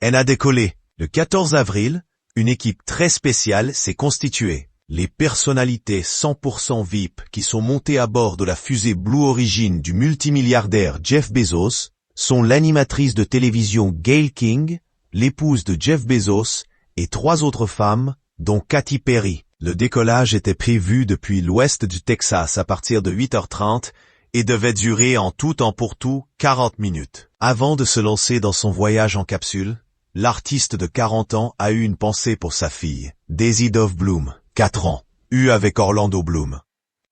Elle a décollé. Le 14 avril, une équipe très spéciale s'est constituée. Les personnalités 100% VIP qui sont montées à bord de la fusée Blue Origin du multimilliardaire Jeff Bezos sont l'animatrice de télévision Gayle King, l'épouse de Jeff Bezos, et 3 autres femmes, dont Katy Perry. Le décollage était prévu depuis l'ouest du Texas à partir de 8h30 et devait durer en tout temps pour tout 40 minutes. Avant de se lancer dans son voyage en capsule, l'artiste de 40 ans a eu une pensée pour sa fille, Daisy Dove Bloom, 4 ans, eue avec Orlando Bloom.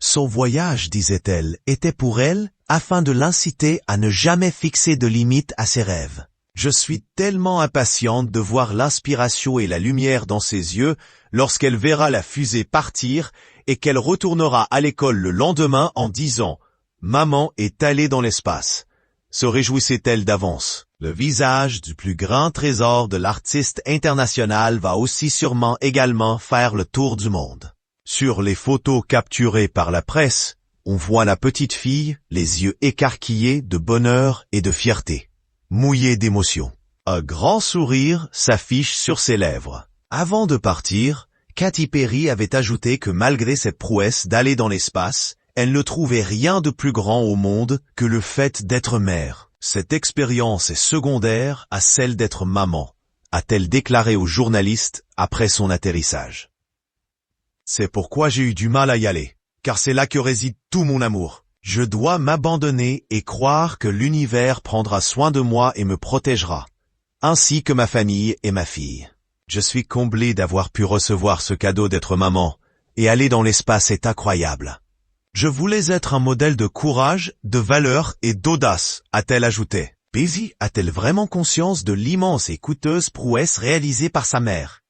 Son voyage, disait-elle, était pour elle afin de l'inciter à ne jamais fixer de limites à ses rêves. Je suis tellement impatiente de voir l'inspiration et la lumière dans ses yeux lorsqu'elle verra la fusée partir et qu'elle retournera à l'école le lendemain en disant « Maman est allée dans l'espace ». Se réjouissait-elle d'avance. Le visage du plus grand trésor de l'artiste international va aussi sûrement également faire le tour du monde. Sur les photos capturées par la presse, on voit la petite fille, les yeux écarquillés de bonheur et de fierté, mouillés d'émotion. Un grand sourire s'affiche sur ses lèvres. Avant de partir, Katy Perry avait ajouté que malgré cette prouesse d'aller dans l'espace, elle ne trouvait rien de plus grand au monde que le fait d'être mère. Cette expérience est secondaire à celle d'être maman, a-t-elle déclaré aux journalistes après son atterrissage. C'est pourquoi j'ai eu du mal à y aller, car c'est là que réside tout mon amour. Je dois m'abandonner et croire que l'univers prendra soin de moi et me protégera, ainsi que ma famille et ma fille. Je suis comblé d'avoir pu recevoir ce cadeau d'être maman, et aller dans l'espace est incroyable. Je voulais être un modèle de courage, de valeur et d'audace, a-t-elle ajouté. Daisy a-t-elle vraiment conscience de l'immense et coûteuse prouesse réalisée par sa mère?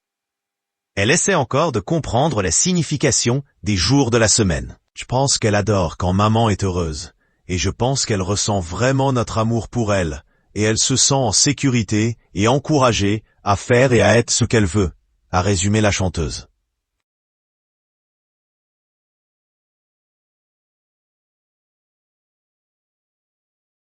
Elle essaie encore de comprendre la signification des jours de la semaine. Je pense qu'elle adore quand maman est heureuse, et je pense qu'elle ressent vraiment notre amour pour elle, et elle se sent en sécurité et encouragée à faire et à être ce qu'elle veut, a résumé la chanteuse.